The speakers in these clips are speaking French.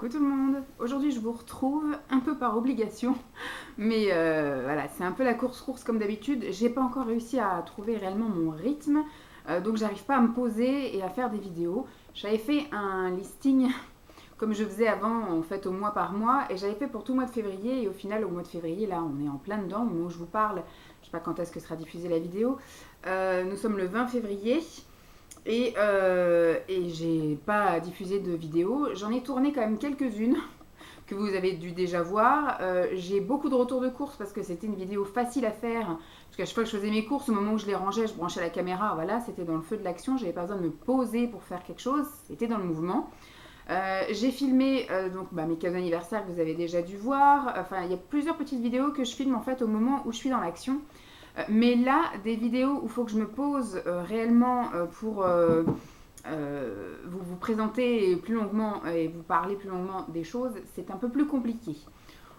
Coucou tout le monde. Aujourd'hui je vous retrouve un peu par obligation, mais voilà, c'est un peu la course-course comme d'habitude. J'ai pas encore réussi à trouver réellement mon rythme, donc j'arrive pas à me poser et à faire des vidéos. J'avais fait un listing comme je faisais avant, en fait au mois par mois, et j'avais fait pour tout le mois de février, et au final au mois de février, là on est en plein dedans, au moment où je vous parle, je sais pas quand est-ce que sera diffusée la vidéo. Nous sommes le 20 février. Et j'ai pas diffusé de vidéo. J'en ai tourné quand même quelques-unes que vous avez dû déjà voir. J'ai beaucoup de retours de courses parce que c'était une vidéo facile à faire. Parce qu'à chaque fois que je faisais mes courses, au moment où je les rangeais, je branchais la caméra. Voilà, c'était dans le feu de l'action. J'avais pas besoin de me poser pour faire quelque chose. C'était dans le mouvement. J'ai filmé mes cadeaux d'anniversaire que vous avez déjà dû voir. Enfin, il y a plusieurs petites vidéos que je filme en fait au moment où je suis dans l'action. Mais là, des vidéos où il faut que je me pose réellement pour vous présenter plus longuement et vous parler plus longuement des choses, c'est un peu plus compliqué.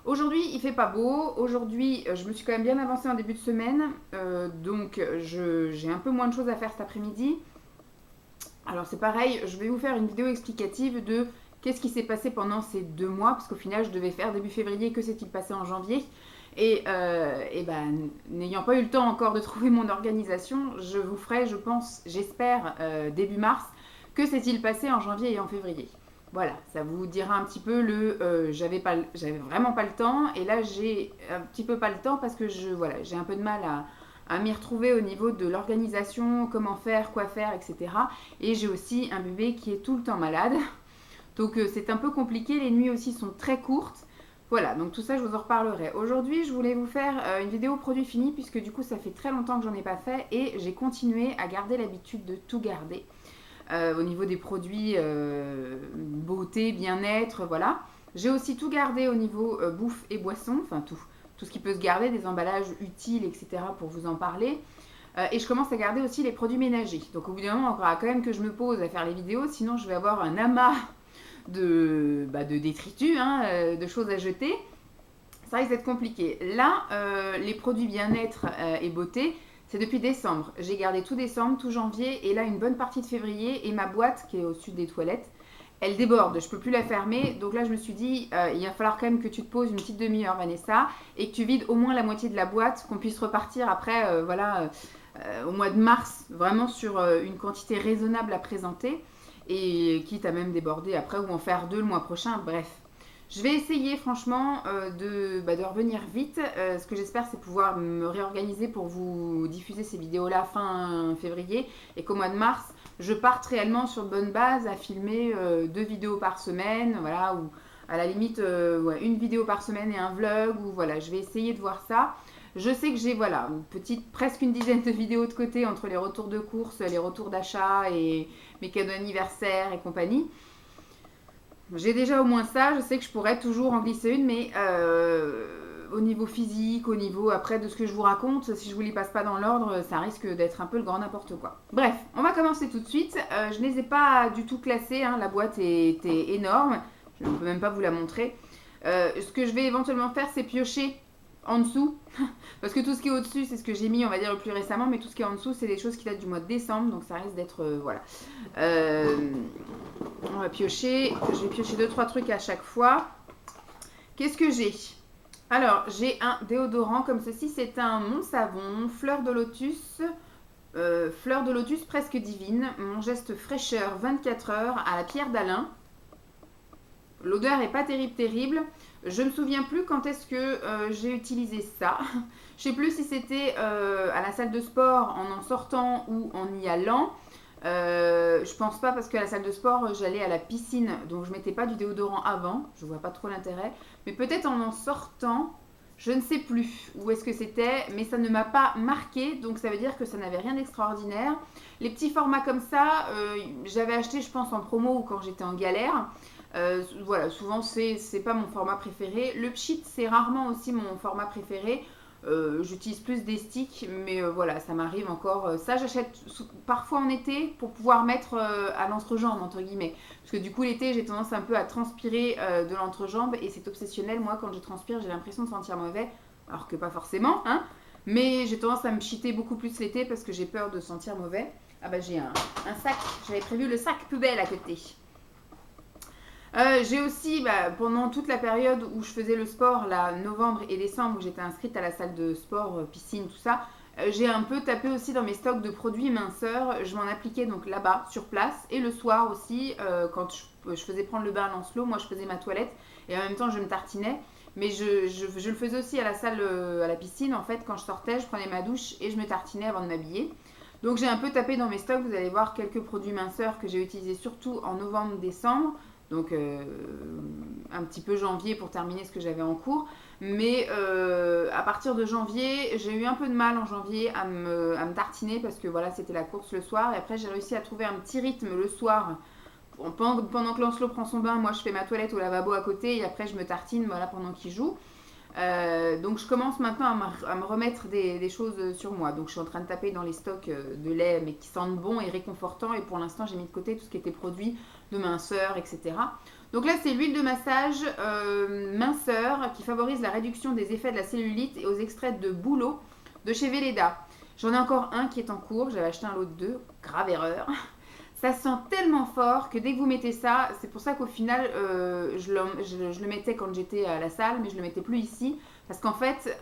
Aujourd'hui, il fait pas beau. Aujourd'hui, je me suis quand même bien avancée en début de semaine. Donc, j'ai un peu moins de choses à faire cet après-midi. Alors, c'est pareil, je vais vous faire une vidéo explicative de qu'est-ce qui s'est passé pendant ces 2 mois, parce qu'au final, je devais faire début février, que s'est-il passé en janvier. N'ayant pas eu le temps encore de trouver mon organisation, je vous ferai, je pense, j'espère, début mars, que s'est-il passé en janvier et en février. Voilà, ça vous dira un petit peu j'avais vraiment pas le temps, et là j'ai un petit peu pas le temps parce que j'ai un peu de mal à m'y retrouver au niveau de l'organisation, comment faire, quoi faire, etc. Et j'ai aussi un bébé qui est tout le temps malade, donc c'est un peu compliqué, les nuits aussi sont très courtes. Voilà, donc tout ça je vous en reparlerai. Aujourd'hui je voulais vous faire une vidéo produit fini puisque du coup ça fait très longtemps que j'en ai pas fait et j'ai continué à garder l'habitude de tout garder. Au niveau des produits beauté, bien-être, voilà. J'ai aussi tout gardé au niveau bouffe et boisson, enfin tout ce qui peut se garder, des emballages utiles, etc. pour vous en parler. Et je commence à garder aussi les produits ménagers. Donc au bout d'un moment, il faudra quand même que je me pose à faire les vidéos, sinon je vais avoir un amas de détritus, de choses à jeter. Ça risque d'être compliqué. Là, les produits bien-être et beauté, c'est depuis décembre. J'ai gardé tout décembre, tout janvier et là une bonne partie de février. Et ma boîte qui est au sud des toilettes, elle déborde. Je peux plus la fermer. Donc là, je me suis dit, il va falloir quand même que tu te poses une petite demi-heure, Vanessa, et que tu vides au moins la moitié de la boîte, qu'on puisse repartir après, au mois de mars, vraiment sur une quantité raisonnable à présenter. Et quitte à même déborder après ou en faire 2 le mois prochain. Bref. Je vais essayer franchement de revenir vite. Ce que j'espère, c'est pouvoir me réorganiser pour vous diffuser ces vidéos-là fin février et qu'au mois de mars, je parte réellement sur de bonnes bases à filmer 2 vidéos par semaine, voilà, ou à la limite une vidéo par semaine et un vlog, ou voilà, je vais essayer de voir ça. Je sais que j'ai presque une dizaine de vidéos de côté entre les retours de course, les retours d'achat et mes cadeaux d'anniversaire et compagnie. J'ai déjà au moins ça, je sais que je pourrais toujours en glisser une, mais au niveau physique, au niveau après de ce que je vous raconte, si je vous les passe pas dans l'ordre, ça risque d'être un peu le grand n'importe quoi. Bref, on va commencer tout de suite. Je ne les ai pas du tout classés, la boîte était énorme, je ne peux même pas vous la montrer. Ce que je vais éventuellement faire, c'est piocher en dessous, parce que tout ce qui est au-dessus, c'est ce que j'ai mis, on va dire, le plus récemment, mais tout ce qui est en dessous, c'est des choses qui datent du mois de décembre, donc ça risque d'être, voilà. On va piocher, je vais piocher 2-3 trucs à chaque fois. Qu'est-ce que j'ai? Alors, j'ai un déodorant comme ceci, c'est un Mon Savon, fleur de lotus presque divine, mon geste fraîcheur 24 heures à la pierre d'Alain. L'odeur est pas terrible. Je me souviens plus quand est-ce que j'ai utilisé ça. Je sais plus si c'était à la salle de sport en sortant ou en y allant. Je pense pas parce qu'à la salle de sport j'allais à la piscine, donc je mettais pas du déodorant avant. Je vois pas trop l'intérêt. Mais peut-être en sortant, je ne sais plus où est-ce que c'était, mais ça ne m'a pas marqué, donc ça veut dire que ça n'avait rien d'extraordinaire. Les petits formats comme ça, j'avais acheté, je pense, en promo ou quand j'étais en galère. Voilà, souvent c'est pas mon format préféré. Le pchit, c'est rarement aussi mon format préféré. J'utilise plus des sticks, mais voilà, ça m'arrive encore. Ça, j'achète parfois en été pour pouvoir mettre à l'entrejambe, entre guillemets. Parce que du coup, l'été, j'ai tendance un peu à transpirer de l'entrejambe et c'est obsessionnel. Moi, quand je transpire, j'ai l'impression de sentir mauvais, alors que pas forcément, hein. Mais j'ai tendance à me pchiter beaucoup plus l'été parce que j'ai peur de sentir mauvais. Ah bah, j'ai un sac, j'avais prévu le sac poubelle à côté. J'ai aussi, pendant toute la période où je faisais le sport, là, novembre et décembre, où j'étais inscrite à la salle de sport, piscine, tout ça, j'ai un peu tapé aussi dans mes stocks de produits minceurs. Je m'en appliquais donc là-bas, sur place, et le soir aussi, quand je faisais prendre le bain à Lancelot, moi je faisais ma toilette, et en même temps je me tartinais. Mais je le faisais aussi à la salle, à la piscine, en fait, quand je sortais, je prenais ma douche et je me tartinais avant de m'habiller. Donc j'ai un peu tapé dans mes stocks, vous allez voir quelques produits minceurs que j'ai utilisés surtout en novembre-décembre, donc un petit peu janvier pour terminer ce que j'avais en cours. Mais à partir de janvier, j'ai eu un peu de mal en janvier à me tartiner parce que voilà, c'était la course le soir. Et après, j'ai réussi à trouver un petit rythme le soir. Pendant que Lancelot prend son bain, moi je fais ma toilette au lavabo à côté et après je me tartine voilà, pendant qu'il joue. Donc je commence maintenant à me remettre des choses sur moi. Donc je suis en train de taper dans les stocks de lait mais qui sentent bon et réconfortant. Et pour l'instant j'ai mis de côté tout ce qui était produit de minceur, etc. Donc là c'est l'huile de massage minceur qui favorise la réduction des effets de la cellulite et aux extraits de bouleau de chez Velleda. J'en ai encore un qui est en cours. J'avais acheté un lot de 2. Grave erreur. Ça sent tellement fort que dès que vous mettez ça, c'est pour ça qu'au final, je le mettais quand j'étais à la salle, mais je le mettais plus ici. Parce qu'en fait,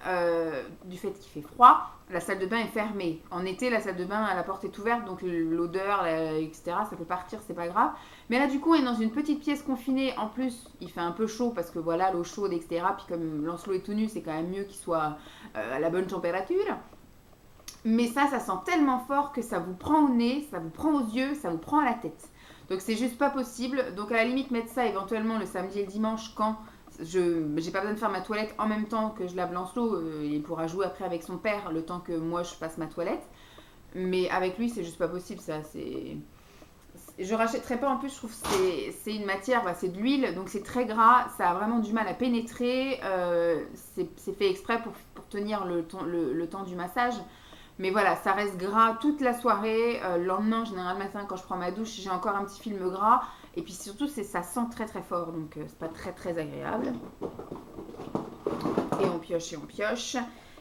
du fait qu'il fait froid, la salle de bain est fermée. En été, la salle de bain, la porte est ouverte, donc l'odeur, etc., ça peut partir, c'est pas grave. Mais là, du coup, on est dans une petite pièce confinée. En plus, il fait un peu chaud parce que voilà, l'eau chaude, etc. Puis comme Lancelot est tout nu, c'est quand même mieux qu'il soit à la bonne température. Mais ça sent tellement fort que ça vous prend au nez, ça vous prend aux yeux, ça vous prend à la tête. Donc c'est juste pas possible. Donc à la limite mettre ça éventuellement le samedi et le dimanche quand j'ai pas besoin de faire ma toilette en même temps que je lave Lancelot. Il pourra jouer après avec son père le temps que moi je fasse ma toilette. Mais avec lui c'est juste pas possible ça. Je rachèterai pas en plus, je trouve que c'est une matière, c'est de l'huile, donc c'est très gras, ça a vraiment du mal à pénétrer. C'est fait exprès pour tenir le temps du massage. Mais voilà, ça reste gras toute la soirée. Le lendemain, généralement, le matin, quand je prends ma douche, j'ai encore un petit film gras. Et puis surtout, ça sent très très fort. Donc, c'est pas très très agréable. Et on pioche et on pioche.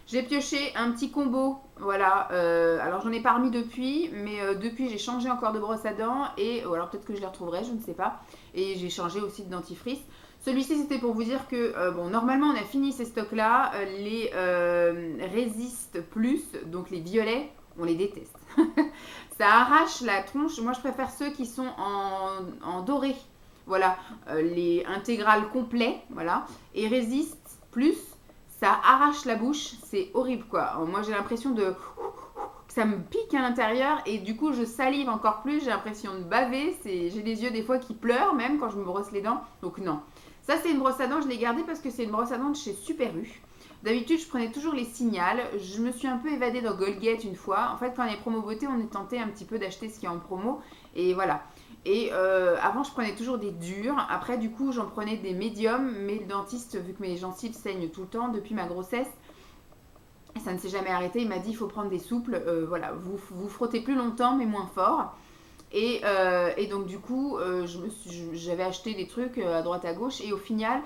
J'ai pioché un petit combo. Voilà. Alors, j'en ai pas remis depuis. Mais depuis, j'ai changé encore de brosse à dents. Ou alors, peut-être que je les retrouverai, je ne sais pas. Et j'ai changé aussi de dentifrice. Celui-ci, c'était pour vous dire que, normalement, on a fini ces stocks-là. Les résistent plus, donc les violets, on les déteste. Ça arrache la tronche. Moi, je préfère ceux qui sont en doré. Voilà, les intégrales complets, voilà. Et résistent plus, ça arrache la bouche. C'est horrible, quoi. Moi, j'ai l'impression que ça me pique à l'intérieur et du coup je salive encore plus, j'ai l'impression de baver, j'ai les yeux des fois qui pleurent même quand je me brosse les dents, donc non. Ça c'est une brosse à dents, je l'ai gardée parce que c'est une brosse à dents de chez Super U. D'habitude je prenais toujours les Signal, je me suis un peu évadée dans Colgate une fois, en fait quand les promos beauté on est tenté un petit peu d'acheter ce qui est en promo et voilà. Et avant je prenais toujours des durs, après du coup j'en prenais des médiums, mais le dentiste vu que mes gencives saignent tout le temps depuis ma grossesse, ça ne s'est jamais arrêté, il m'a dit il faut prendre des souples, voilà, vous frottez plus longtemps mais moins fort. Et donc du coup, j'avais acheté des trucs à droite à gauche et au final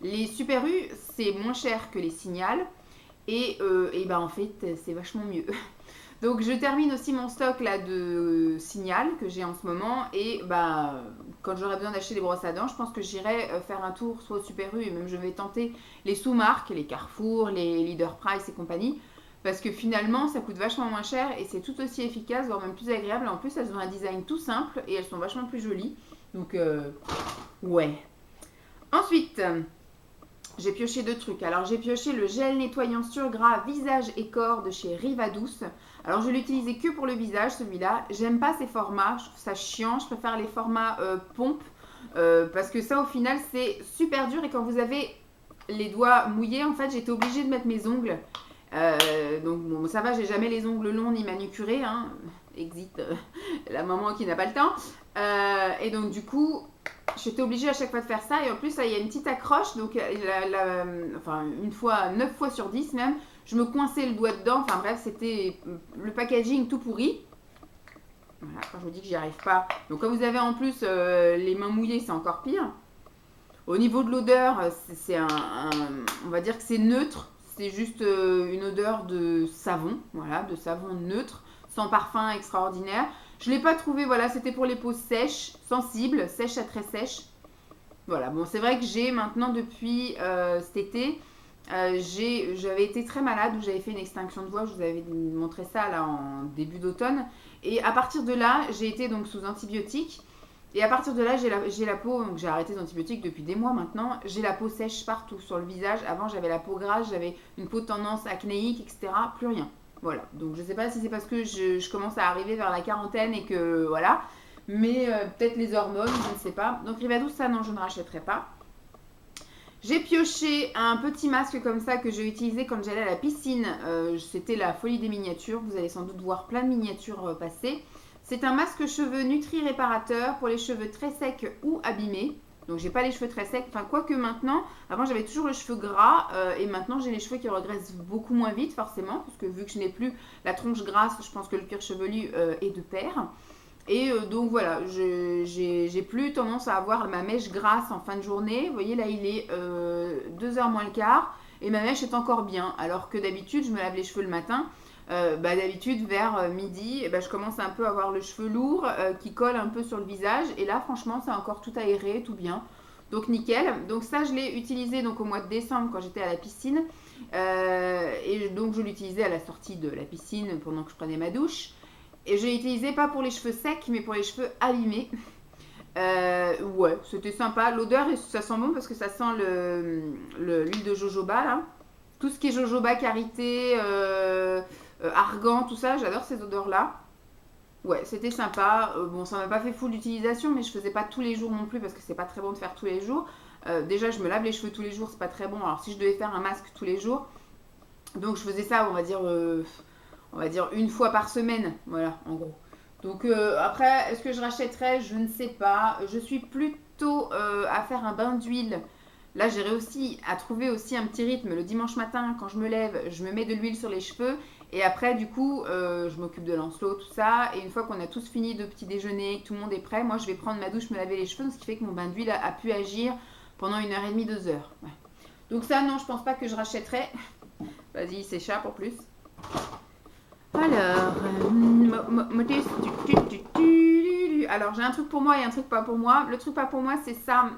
les Super U c'est moins cher que les Signal et en fait c'est vachement mieux. Donc je termine aussi mon stock là de Signal que j'ai en ce moment et quand j'aurai besoin d'acheter des brosses à dents, je pense que j'irai faire un tour soit au Super U et même je vais tenter les sous-marques, les Carrefour, les Leader Price et compagnie parce que finalement ça coûte vachement moins cher et c'est tout aussi efficace voire même plus agréable. En plus elles ont un design tout simple et elles sont vachement plus jolies. Donc ouais. Ensuite, j'ai pioché 2 trucs. Alors j'ai pioché le gel nettoyant sur gras visage et corps de chez Riva Douce. Alors je l'utilisais que pour le visage celui-là. J'aime pas ces formats, je trouve ça chiant. Je préfère les formats pompe parce que ça au final c'est super dur et quand vous avez les doigts mouillés, en fait j'étais obligée de mettre mes ongles. Donc bon, ça va, j'ai jamais les ongles longs ni manucurés. Hein. Exit la maman qui n'a pas le temps. Et donc du coup, j'étais obligée à chaque fois de faire ça. Et en plus, il y a une petite accroche. Donc une fois, 9 fois sur 10 même, je me coinçais le doigt dedans. Enfin bref, c'était le packaging tout pourri. Voilà, quand je vous dis que j'y arrive pas. Donc quand vous avez en plus les mains mouillées, c'est encore pire. Au niveau de l'odeur, on va dire que c'est neutre. C'est juste une odeur de savon, voilà, de savon neutre, sans parfum extraordinaire. Je ne l'ai pas trouvé, voilà, c'était pour les peaux sèches, sensibles, sèches à très sèches. Voilà, bon, c'est vrai que j'ai maintenant depuis cet été, j'avais été très malade où j'avais fait une extinction de voix, je vous avais montré ça là en début d'automne. Et à partir de là, j'ai été donc sous antibiotiques. Et à partir de là, j'ai la peau, donc j'ai arrêté les antibiotiques depuis des mois maintenant, j'ai la peau sèche partout sur le visage. Avant, j'avais la peau grasse, j'avais une peau de tendance acnéique, etc. Plus rien. Voilà, donc je sais pas si c'est parce que je commence à arriver vers la quarantaine et que voilà, mais peut-être les hormones, je ne sais pas. Donc Rivadou, ça non, je ne rachèterai pas. J'ai pioché un petit masque comme ça que j'ai utilisé quand j'allais à la piscine. C'était la folie des miniatures. Vous allez sans doute voir plein de miniatures passer. C'est un masque cheveux nutri-réparateur pour les cheveux très secs ou abîmés. Donc j'ai pas les cheveux très secs. Enfin, quoique maintenant, avant j'avais toujours les cheveux gras et maintenant j'ai les cheveux qui regressent beaucoup moins vite forcément. Parce que vu que je n'ai plus la tronche grasse, je pense que le cuir chevelu est de pair. Et donc voilà, j'ai plus tendance à avoir ma mèche grasse en fin de journée. Vous voyez là, il est 2h moins le quart et ma mèche est encore bien. Alors que d'habitude, je me lave les cheveux le matin. D'habitude, vers midi, je commence un peu à avoir le cheveu lourd qui colle un peu sur le visage. Et là, franchement, c'est encore tout aéré, tout bien. Donc nickel. Donc ça, je l'ai utilisé donc, au mois de décembre quand j'étais à la piscine. Et donc je l'utilisais à la sortie de la piscine pendant que je prenais ma douche. Et je l'ai utilisé pas pour les cheveux secs, mais pour les cheveux abîmés. Ouais, c'était sympa. L'odeur, ça sent bon parce que ça sent l'huile de jojoba, là. Tout ce qui est jojoba, karité, argan, tout ça, j'adore ces odeurs-là. Ouais, c'était sympa. Bon, ça m'a pas fait full d'utilisation, mais je faisais pas tous les jours non plus parce que c'est pas très bon de faire tous les jours. Déjà, je me lave les cheveux tous les jours, c'est pas très bon. Alors, si je devais faire un masque tous les jours, donc je faisais ça, on va dire une fois par semaine, voilà, en gros. Donc après, est-ce que je rachèterais? Je ne sais pas. Je suis plutôt à faire un bain d'huile. Là, j'ai réussi à trouver aussi un petit rythme. Le dimanche matin, quand je me lève, je me mets de l'huile sur les cheveux. Et après, du coup, je m'occupe de Lancelot, tout ça. Et une fois qu'on a tous fini de petit déjeuner, que tout le monde est prêt, moi, je vais prendre ma douche, me laver les cheveux. Ce qui fait que mon bain d'huile a pu agir pendant 1h30, 2h. Ouais. Donc ça, non, je pense pas que je rachèterais. Vas-y, il s'échappe en plus. Alors, alors j'ai un truc pour moi et un truc pas pour moi. Le truc pas pour moi, c'est ça.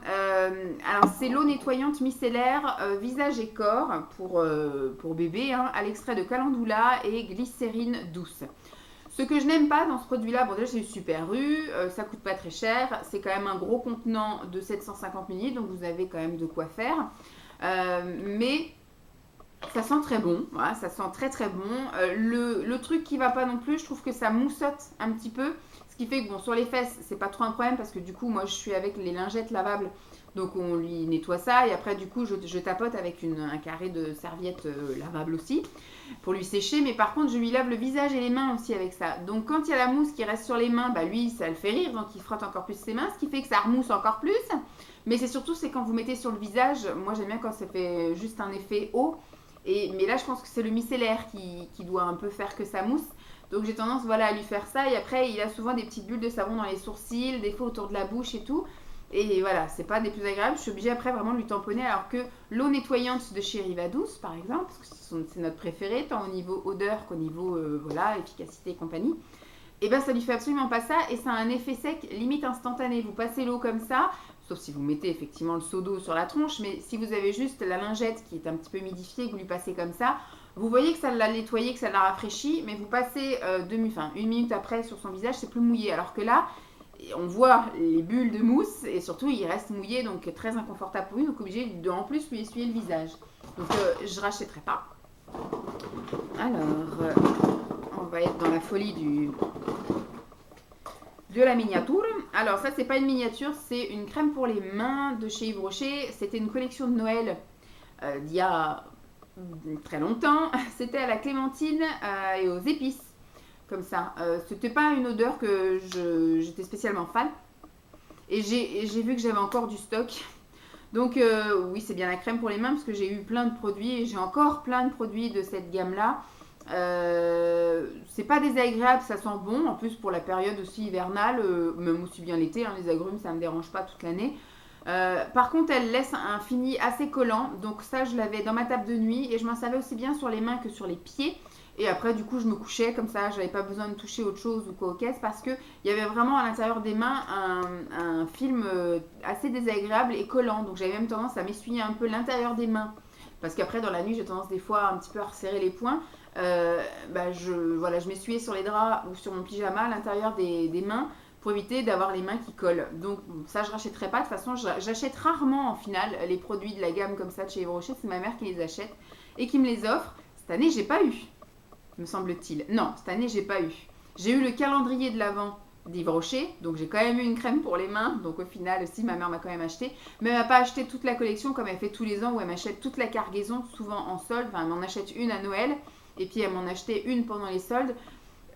Alors, c'est l'eau nettoyante micellaire visage et corps pour bébé, hein, à l'extrait de calendula et glycérine douce. Ce que je n'aime pas dans ce produit-là, bon déjà c'est Super U, ça coûte pas très cher, c'est quand même un gros contenant de 750 ml, donc vous avez quand même de quoi faire. Mais ça sent très bon, voilà, ça sent très très bon. Le truc qui va pas non plus, je trouve que ça moussote un petit peu. Ce qui fait que bon, sur les fesses, c'est pas trop un problème parce que du coup, moi je suis avec les lingettes lavables. Donc on lui nettoie ça et après du coup je tapote avec un carré de serviette lavable aussi pour lui sécher. Mais par contre je lui lave le visage et les mains aussi avec ça. Donc quand il y a la mousse qui reste sur les mains, lui ça le fait rire donc il frotte encore plus ses mains. Ce qui fait que ça remousse encore plus. Mais c'est surtout c'est quand vous mettez sur le visage, moi j'aime bien quand ça fait juste un effet eau. Mais là, je pense que c'est le micellaire qui doit un peu faire que ça mousse. Donc j'ai tendance à lui faire ça. Et après, il a souvent des petites bulles de savon dans les sourcils, des fois autour de la bouche et tout. Et voilà, c'est pas des plus agréables. Je suis obligée après vraiment de lui tamponner. Alors que l'eau nettoyante de chez Rivadouce, par exemple, parce que c'est notre préféré, tant au niveau odeur qu'au niveau efficacité et compagnie. Et ça lui fait absolument pas ça. Et ça a un effet sec limite instantané. Vous passez l'eau comme ça. Sauf si vous mettez effectivement le seau d'eau sur la tronche, mais si vous avez juste la lingette qui est un petit peu humidifiée, que vous lui passez comme ça, vous voyez que ça l'a nettoyé, que ça l'a rafraîchi, mais vous passez une minute après sur son visage, c'est plus mouillé. Alors que là, on voit les bulles de mousse et surtout il reste mouillé, donc très inconfortable pour lui, donc obligé de en plus lui essuyer le visage. Donc je rachèterai pas. Alors, on va être dans la folie de la miniature. Alors ça c'est pas une miniature, c'est une crème pour les mains de chez Yves Rocher. C'était une collection de Noël d'il y a très longtemps. C'était à la clémentine et aux épices, comme ça. C'était pas une odeur que j'étais spécialement fan. Et j'ai vu que j'avais encore du stock. Donc oui, c'est bien la crème pour les mains parce que j'ai eu plein de produits et j'ai encore plein de produits de cette gamme-là. C'est pas désagréable, ça sent bon. En plus, pour la période aussi hivernale, même aussi bien l'été, hein, les agrumes ça me dérange pas toute l'année. Par contre, elle laisse un fini assez collant. Donc ça, je l'avais dans ma table de nuit et je m'en servais aussi bien sur les mains que sur les pieds. Et après, du coup, je me couchais comme ça. J'avais pas besoin de toucher autre chose ou quoi aux caisses parce que il y avait vraiment à l'intérieur des mains un film assez désagréable et collant. Donc j'avais même tendance à m'essuyer un peu l'intérieur des mains. Parce qu'après, dans la nuit, j'ai tendance des fois un petit peu à resserrer les poings. Je m'essuyais sur les draps ou sur mon pyjama à l'intérieur des mains pour éviter d'avoir les mains qui collent. Donc ça, je rachèterai pas. De toute façon, j'achète rarement en final les produits de la gamme comme ça de chez Yves Rocher. C'est ma mère qui les achète et qui me les offre. Cette année, j'ai pas eu, me semble-t-il. Non, cette année, j'ai pas eu. J'ai eu le calendrier de l'Avent d'Yves Rocher, donc j'ai quand même eu une crème pour les mains, donc au final aussi ma mère m'a quand même acheté, mais elle m'a pas acheté toute la collection comme elle fait tous les ans où elle m'achète toute la cargaison, souvent en solde, enfin elle m'en achète une à Noël, et puis elle m'en achetait une pendant les soldes,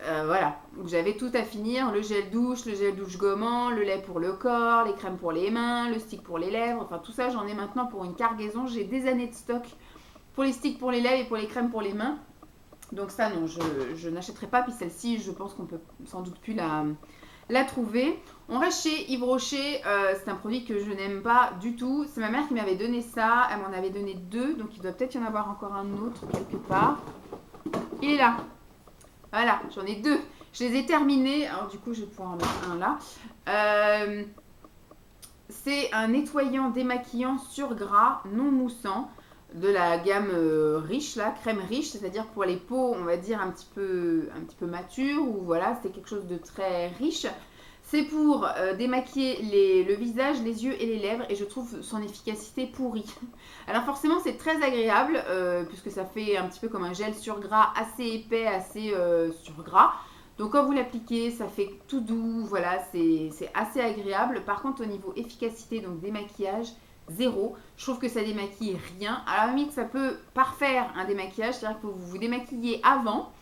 voilà, donc j'avais tout à finir, le gel douche gommant, le lait pour le corps, les crèmes pour les mains, le stick pour les lèvres, enfin tout ça j'en ai maintenant pour une cargaison, j'ai des années de stock pour les sticks pour les lèvres et pour les crèmes pour les mains. Donc ça non, je n'achèterai pas, puis celle-ci je pense qu'on peut sans doute plus la trouver. On reste chez Yves Rocher, c'est un produit que je n'aime pas du tout. C'est ma mère qui m'avait donné ça, elle m'en avait donné 2, donc il doit peut-être y en avoir encore un autre quelque part. Il est là. Voilà, j'en ai 2. Je les ai terminés, alors du coup je vais pouvoir en mettre un là. C'est un nettoyant démaquillant sur gras non moussant de la gamme riche là, crème riche, c'est-à-dire pour les peaux, on va dire un petit peu matures ou voilà, c'est quelque chose de très riche. C'est pour démaquiller le visage, les yeux et les lèvres et je trouve son efficacité pourrie. Alors forcément c'est très agréable puisque ça fait un petit peu comme un gel sur gras assez épais, assez sur gras. Donc quand vous l'appliquez, ça fait tout doux, voilà, c'est assez agréable. Par contre au niveau efficacité, donc démaquillage, zéro. Je trouve que ça démaquille rien. À la limite, ça peut parfaire un démaquillage, c'est-à-dire que vous vous démaquillez avant.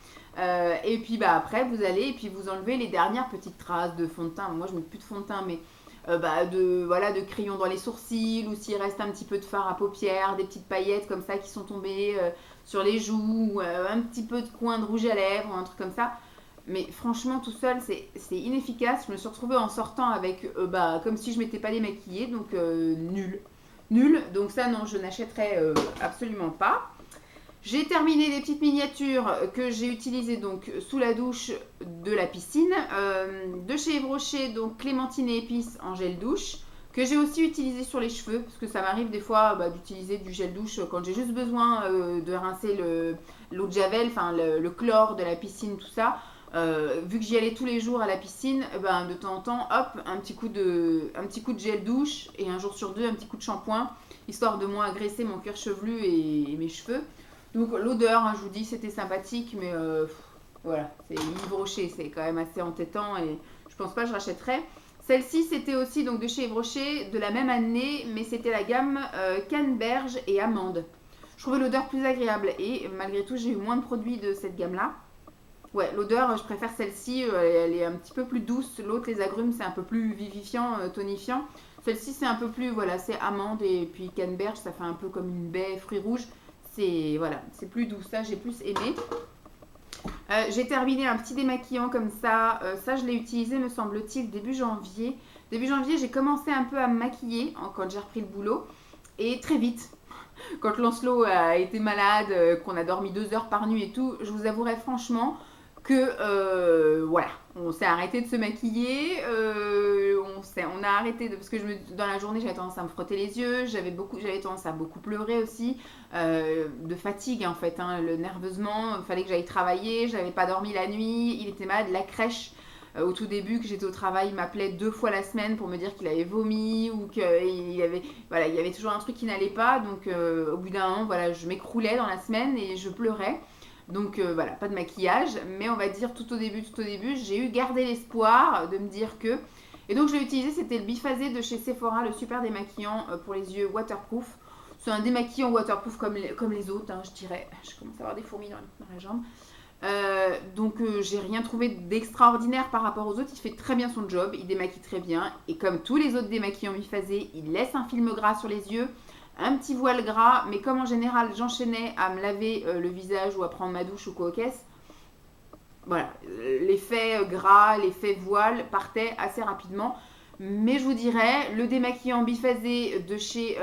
Et puis après vous allez et puis vous enlevez les dernières petites traces de fond de teint. Moi je mets plus de fond de teint mais de crayon dans les sourcils ou s'il reste un petit peu de fard à paupières, des petites paillettes comme ça qui sont tombées sur les joues, ou un petit peu de coin de rouge à lèvres ou un truc comme ça. Mais franchement tout seul c'est inefficace. Je me suis retrouvée en sortant avec comme si je m'étais pas démaquillée, donc nul. Donc ça non, je n'achèterai absolument pas. J'ai terminé des petites miniatures que j'ai utilisées donc sous la douche de la piscine, de chez Yves Rocher, donc clémentine et épices en gel douche, que j'ai aussi utilisé sur les cheveux, parce que ça m'arrive des fois d'utiliser du gel douche quand j'ai juste besoin de rincer l'eau de javel, enfin le chlore de la piscine, tout ça. Vu que j'y allais tous les jours à la piscine, de temps en temps, hop, un petit coup de gel douche et un jour sur deux, un petit coup de shampoing, histoire de moins agresser mon cuir chevelu et mes cheveux. Donc l'odeur, je vous dis, c'était sympathique, mais voilà, c'est Yves Rocher, c'est quand même assez entêtant et je pense pas que je rachèterais. Celle-ci, c'était aussi donc de chez Yves Rocher, de la même année, mais c'était la gamme canneberge et amande. Je trouvais l'odeur plus agréable et malgré tout, j'ai eu moins de produits de cette gamme-là. Ouais, l'odeur, je préfère celle-ci, elle est un petit peu plus douce. L'autre, les agrumes, c'est un peu plus vivifiant, tonifiant. Celle-ci, c'est un peu plus, voilà, c'est amande et puis canneberge, ça fait un peu comme une baie, fruits rouges. C'est plus doux, ça j'ai plus aimé. J'ai terminé un petit démaquillant comme ça. Ça, je l'ai utilisé, me semble-t-il, début janvier. Début janvier, j'ai commencé un peu à me maquiller quand j'ai repris le boulot. Et très vite, quand Lancelot a été malade, qu'on a dormi 2 heures par nuit et tout, je vous avouerai franchement que voilà, on s'est arrêté de se maquiller, on a arrêté parce que dans la journée j'avais tendance à me frotter les yeux, j'avais tendance à beaucoup pleurer aussi, de fatigue en fait, nerveusement, il fallait que j'aille travailler, j'avais pas dormi la nuit, il était malade, la crèche. Au tout début, que j'étais au travail, il m'appelait 2 fois la semaine pour me dire qu'il avait vomi ou qu'il y avait toujours un truc qui n'allait pas. Donc, au bout d'un moment, voilà, je m'écroulais dans la semaine et je pleurais. Donc, voilà, pas de maquillage. Mais on va dire tout au début, j'ai eu gardé l'espoir de me dire que... Et donc, je l'ai utilisé, c'était le biphasé de chez Sephora, le super démaquillant pour les yeux waterproof. C'est un démaquillant waterproof comme les autres, je dirais. Je commence à avoir des fourmis dans la jambe. Donc j'ai rien trouvé d'extraordinaire par rapport aux autres. Il fait très bien son job, il démaquille très bien et comme tous les autres démaquillants biphasés, il laisse un film gras sur les yeux, un petit voile gras, mais comme en général j'enchaînais à me laver le visage ou à prendre ma douche ou quoi aux caisses, voilà, l'effet gras, l'effet voile partait assez rapidement. Mais je vous dirais, le démaquillant biphasé de chez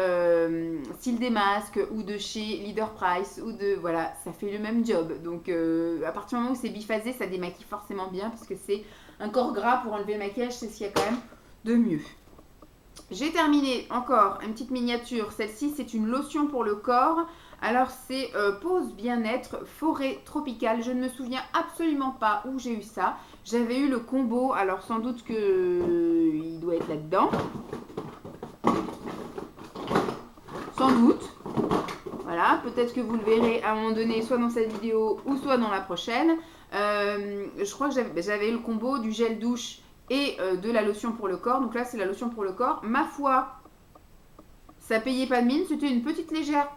Style des Masques ou de chez Leader Price, ou de voilà, ça fait le même job. Donc à partir du moment où c'est biphasé, ça démaquille forcément bien, parce que c'est un corps gras pour enlever le maquillage, c'est ce qu'il y a quand même de mieux. J'ai terminé encore une petite miniature. Celle-ci, c'est une lotion pour le corps. Alors, c'est Pose Bien-être Forêt Tropicale. Je ne me souviens absolument pas où j'ai eu ça. J'avais eu le combo, alors sans doute il doit être là-dedans. Sans doute. Voilà, peut-être que vous le verrez à un moment donné, soit dans cette vidéo ou soit dans la prochaine. Je crois que j'avais eu le combo du gel douche et de la lotion pour le corps. Donc là, c'est la lotion pour le corps. Ma foi, ça payait pas de mine. C'était une petite légère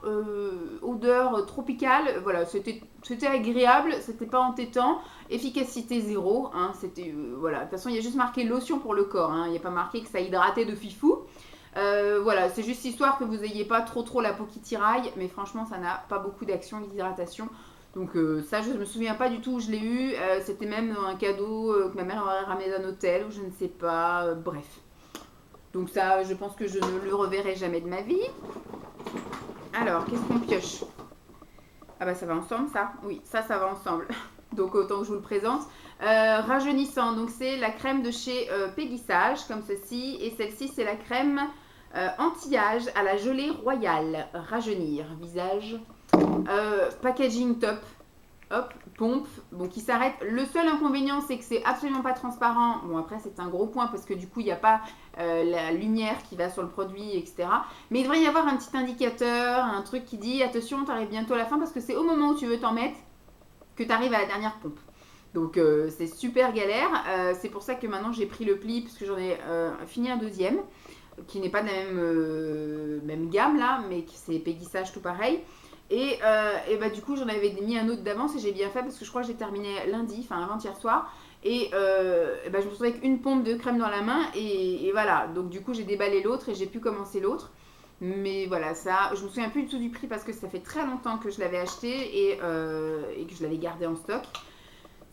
odeur tropicale. Voilà, c'était agréable. C'était pas entêtant. Efficacité 0. Hein, c'était voilà. De toute façon, il y a juste marqué lotion pour le corps. Hein, il n'y a pas marqué que ça hydratait de fifou. Voilà, c'est juste histoire que vous n'ayez pas trop la peau qui tiraille. Mais franchement, ça n'a pas beaucoup d'action d'hydratation. Donc ça, je ne me souviens pas du tout où je l'ai eu. C'était même un cadeau que ma mère m'aurait ramené d'un hôtel ou je ne sais pas. Bref. Donc ça, je pense que je ne le reverrai jamais de ma vie. Alors, qu'est-ce qu'on pioche? Ah bah ça va ensemble ça. Oui, ça va ensemble. Donc autant que je vous le présente. Rajeunissant, donc c'est la crème de chez Péguissage, comme ceci. Et celle-ci, c'est la crème anti-âge à la gelée royale. Rajeunir, visage. Packaging top. Hop, pompe, bon, qui s'arrête. Le seul inconvénient, c'est que c'est absolument pas transparent. Bon, après, c'est un gros point parce que du coup, il n'y a pas la lumière qui va sur le produit, etc. Mais il devrait y avoir un petit indicateur, un truc qui dit attention, tu arrives bientôt à la fin parce que c'est au moment où tu veux t'en mettre que tu arrives à la dernière pompe. Donc, c'est super galère. C'est pour ça que maintenant, j'ai pris le pli parce que j'en ai fini un deuxième qui n'est pas de la même gamme là, mais c'est Péguissage tout pareil. Et bah, du coup, j'en avais mis un autre d'avance et j'ai bien fait parce que je crois que j'ai terminé lundi, enfin avant-hier soir. Et bah, je me retrouvais avec une pompe de crème dans la main et voilà. Donc du coup, j'ai déballé l'autre et j'ai pu commencer l'autre. Mais voilà, ça, je me souviens plus du tout du prix parce que ça fait très longtemps que je l'avais acheté et que je l'avais gardé en stock.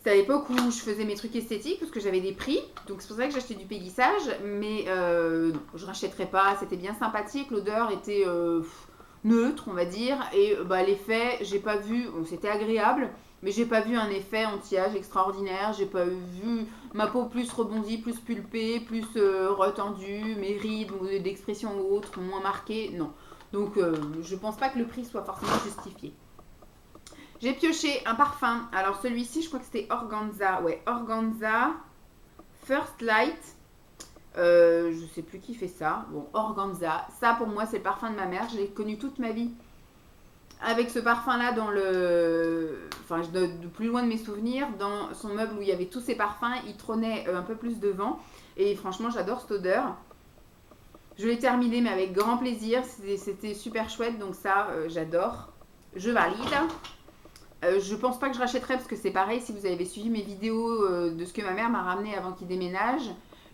C'est à l'époque où je faisais mes trucs esthétiques parce que j'avais des prix. Donc c'est pour ça que j'achetais du Péguissage. Mais non, je rachèterais pas. C'était bien sympathique. L'odeur était neutre, on va dire, et bah, l'effet, j'ai pas vu, bon, c'était agréable, mais j'ai pas vu un effet anti-âge extraordinaire, j'ai pas vu ma peau plus rebondie, plus pulpée, plus retendue, mes rides d'expression ou autre moins marquées, non. Donc je pense pas que le prix soit forcément justifié. J'ai pioché un parfum, alors celui-ci je crois que c'était Organza, ouais, Organza First Light. Je sais plus qui fait ça. Bon, Organza. Ça, pour moi, c'est le parfum de ma mère. Je l'ai connu toute ma vie. Avec ce parfum-là dans le... Enfin, de plus loin de mes souvenirs, dans son meuble où il y avait tous ces parfums, il trônait un peu plus devant. Et franchement, j'adore cette odeur. Je l'ai terminé, mais avec grand plaisir. C'était super chouette, donc ça, j'adore. Je valide. Je pense pas que je rachèterai parce que c'est pareil. Si vous avez suivi mes vidéos de ce que ma mère m'a ramené avant qu'il déménage...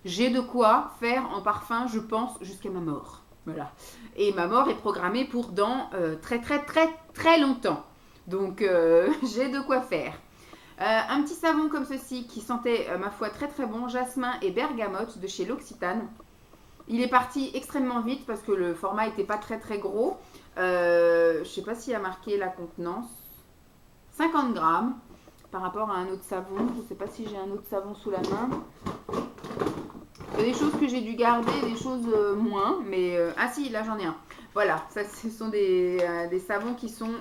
J'ai de quoi faire en parfum, je pense, jusqu'à ma mort. Voilà. Et ma mort est programmée pour dans très longtemps. Donc, j'ai de quoi faire. Un petit savon comme ceci qui sentait, ma foi, très bon. Jasmin et bergamote de chez L'Occitane. Il est parti extrêmement vite parce que le format n'était pas très gros. Je ne sais pas s'il y a marqué la contenance. 50 grammes par rapport à un autre savon. Je ne sais pas si j'ai un autre savon sous la main. Il y a des choses que j'ai dû garder, des choses moins, mais... ah si, là j'en ai un. Voilà, ça ce sont des savons qui sont...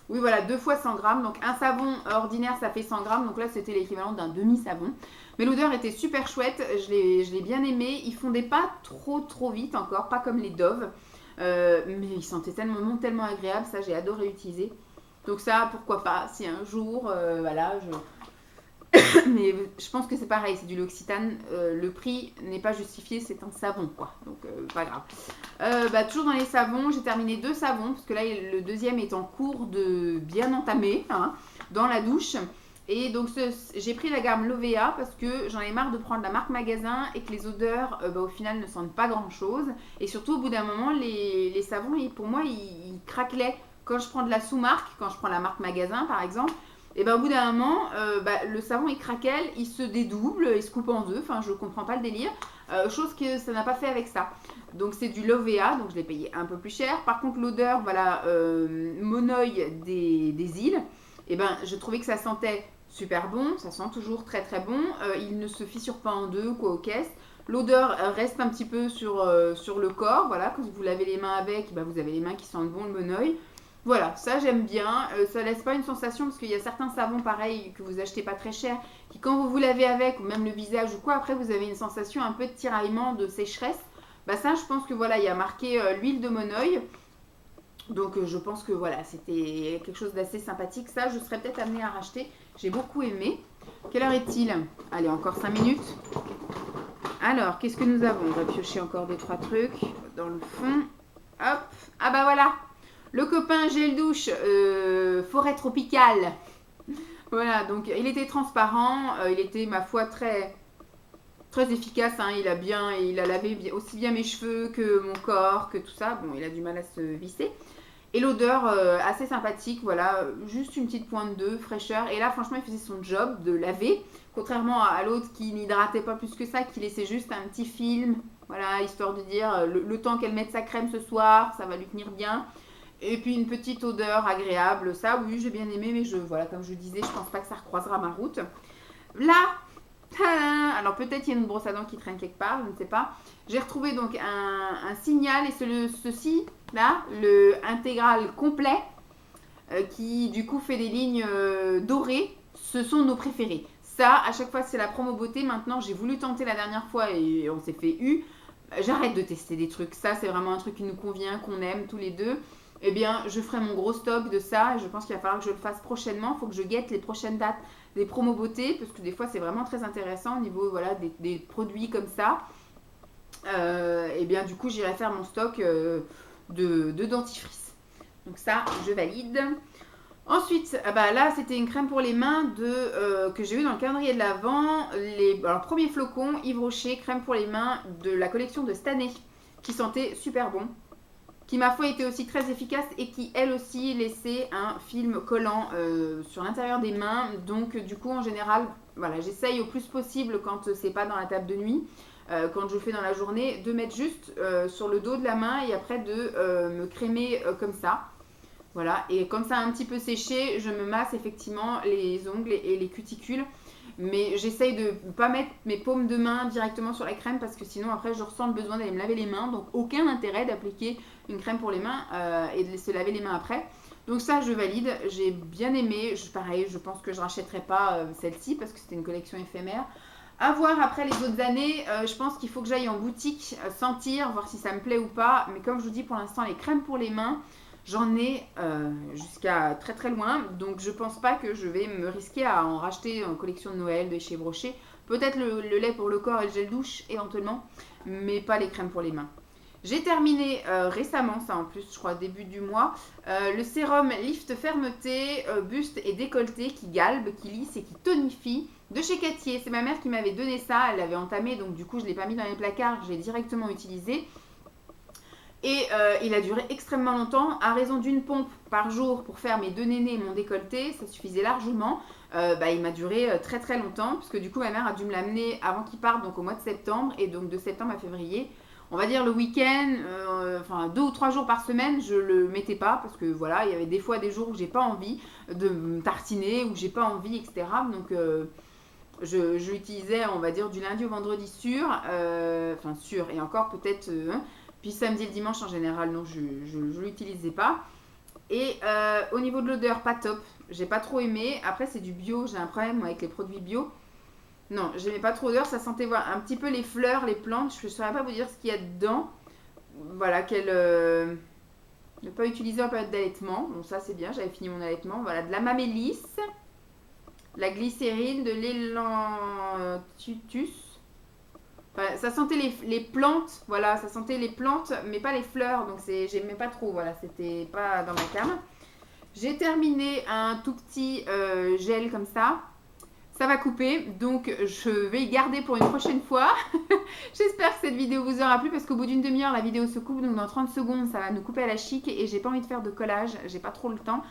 Oui voilà, 2 fois 100 grammes. Donc un savon ordinaire ça fait 100 grammes, donc là c'était l'équivalent d'un demi-savon. Mais l'odeur était super chouette, je l'ai bien aimé. Ils fondaient pas trop vite encore, pas comme les Dove. Mais ils sentaient tellement agréable, ça j'ai adoré utiliser. Donc ça, pourquoi pas, si un jour, voilà, mais je pense que c'est pareil, c'est du L'Occitane, le prix n'est pas justifié, c'est un savon quoi, donc pas grave. Bah, toujours dans les savons, j'ai terminé 2 savons, parce que là le deuxième est en cours de bien entamer, hein, dans la douche. Et donc j'ai pris la gamme Lovea parce que j'en ai marre de prendre la marque magasin et que les odeurs bah, au final ne sentent pas grand chose. Et surtout au bout d'un moment les savons pour moi ils craquelaient. Quand je prends de la sous-marque, quand je prends la marque magasin par exemple, Et ben au bout d'un moment, le savon il craquelle, il se dédouble, il se coupe en deux, enfin je comprends pas le délire. Chose que ça n'a pas fait avec ça. Donc c'est du Lovea, donc je l'ai payé un peu plus cher. Par contre l'odeur, voilà, Monoï des îles, et ben je trouvais que ça sentait super bon, ça sent toujours très très bon. Il ne se fissure pas en deux, quoi, aux caisses. L'odeur reste un petit peu sur le corps, voilà, quand vous lavez les mains avec, ben, vous avez les mains qui sentent bon le Monoï. Voilà, ça j'aime bien. Ça laisse pas une sensation parce qu'il y a certains savons pareils que vous achetez pas très cher, qui quand vous vous lavez avec, ou même le visage ou quoi, après vous avez une sensation un peu de tiraillement, de sécheresse. Bah ça, je pense que voilà, il y a marqué l'huile de Monoï. Donc je pense que voilà, c'était quelque chose d'assez sympathique. Ça, je serais peut-être amenée à racheter. J'ai beaucoup aimé. Quelle heure est-il? Allez, encore 5 minutes. Alors, qu'est-ce que nous avons? On va piocher encore 2-3 trucs dans le fond. Hop. Ah bah voilà. Le copain gel douche forêt tropicale. Voilà, donc il était transparent. Il était, ma foi, très, très efficace. Hein. Il a lavé aussi bien mes cheveux que mon corps, que tout ça. Bon, il a du mal à se visser. Et l'odeur assez sympathique, voilà, juste une petite pointe de fraîcheur. Et là, franchement, il faisait son job de laver, contrairement à l'autre qui n'hydratait pas plus que ça, qui laissait juste un petit film, voilà, histoire de dire le temps qu'elle mette sa crème ce soir, ça va lui tenir bien. Et puis une petite odeur agréable, ça, oui, j'ai bien aimé, mais voilà, comme je disais, je pense pas que ça recroisera ma route. Là, tadam, alors peut-être il y a une brosse à dents qui traîne quelque part, je ne sais pas. J'ai retrouvé donc un signal et ceci là, le intégral complet qui du coup fait des lignes dorées. Ce sont nos préférés. Ça, à chaque fois c'est la promo beauté. Maintenant j'ai voulu tenter la dernière fois et on s'est fait eu. J'arrête de tester des trucs. Ça c'est vraiment un truc qui nous convient, qu'on aime tous les deux. Eh bien, je ferai mon gros stock de ça et je pense qu'il va falloir que je le fasse prochainement. Il faut que je guette les prochaines dates des promos beauté parce que des fois c'est vraiment très intéressant au niveau voilà, des produits comme ça. Et bien du coup j'irai faire mon stock de dentifrice. Donc ça, je valide. Ensuite, bah là, c'était une crème pour les mains que j'ai eu dans le calendrier de l'Avent. Alors, premier flocon, Yves Rocher, crème pour les mains de la collection de cette année, qui sentait super bon, qui, ma foi, était aussi très efficace et qui, elle aussi, laissait un film collant sur l'intérieur des mains. Donc, du coup, en général, voilà, j'essaye au plus possible quand c'est pas dans la table de nuit. Quand je fais dans la journée, de mettre juste sur le dos de la main et après de me crémer comme ça. Voilà, et quand ça a un petit peu séché, je me masse effectivement les ongles et les cuticules. Mais j'essaye de ne pas mettre mes paumes de main directement sur la crème parce que sinon après je ressens le besoin d'aller me laver les mains. Donc aucun intérêt d'appliquer une crème pour les mains et de se laver les mains après. Donc ça je valide, j'ai bien aimé. Pareil, je pense que je ne rachèterai pas celle-ci parce que c'était une collection éphémère. À voir après les autres années, je pense qu'il faut que j'aille en boutique sentir, voir si ça me plaît ou pas. Mais comme je vous dis pour l'instant les crèmes pour les mains, j'en ai jusqu'à très très loin, donc je pense pas que je vais me risquer à en racheter en collection de Noël de chez Brochet. Peut-être le lait pour le corps et le gel douche éventuellement, mais pas les crèmes pour les mains. J'ai terminé récemment, ça en plus je crois début du mois, le sérum Lift Fermeté, buste et décolleté qui galbe, qui lisse et qui tonifie de chez Cattier. C'est ma mère qui m'avait donné ça, elle l'avait entamé donc du coup je ne l'ai pas mis dans les placards, je l'ai directement utilisé. Et il a duré extrêmement longtemps, à raison d'une pompe par jour pour faire mes deux nénés et mon décolleté, ça suffisait largement. Il m'a duré très très longtemps, puisque du coup ma mère a dû me l'amener avant qu'il parte, donc au mois de septembre, et donc de septembre à février. On va dire le week-end, 2 ou 3 jours par semaine, je le mettais pas, parce que voilà, il y avait des fois des jours où j'ai pas envie de me tartiner, où j'ai pas envie, etc. Donc je l'utilisais, on va dire, du lundi au vendredi sûr, et encore peut-être... Puis samedi et le dimanche en général, non, je ne l'utilisais pas. Et au niveau de l'odeur, pas top. J'ai pas trop aimé. Après, c'est du bio. J'ai un problème avec les produits bio. Non, j'aimais pas trop l'odeur. Ça sentait voilà, un petit peu les fleurs, les plantes. Je ne saurais pas vous dire ce qu'il y a dedans. Voilà, ne pas utiliser en période d'allaitement. Bon, ça c'est bien. J'avais fini mon allaitement. Voilà, de la mamélisse, la glycérine, de l'élantutus. Enfin, ça sentait les plantes, voilà, ça sentait les plantes, mais pas les fleurs, donc j'aimais pas trop, voilà, c'était pas dans ma came. J'ai terminé un tout petit gel comme ça. Ça va couper, donc je vais y garder pour une prochaine fois. J'espère que cette vidéo vous aura plu parce qu'au bout d'une demi-heure, la vidéo se coupe, donc dans 30 secondes, ça va nous couper à la chic et j'ai pas envie de faire de collage, j'ai pas trop le temps.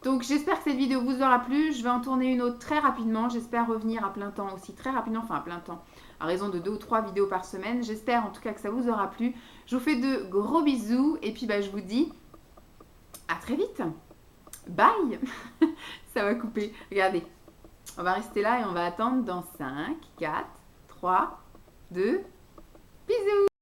Donc j'espère que cette vidéo vous aura plu. Je vais en tourner une autre très rapidement. J'espère revenir à plein temps aussi très rapidement, enfin à plein temps, à raison de 2 ou 3 vidéos par semaine. J'espère en tout cas que ça vous aura plu. Je vous fais de gros bisous et puis je vous dis à très vite. Bye. Ça va couper. Regardez, on va rester là et on va attendre dans 5, 4, 3, 2, bisous.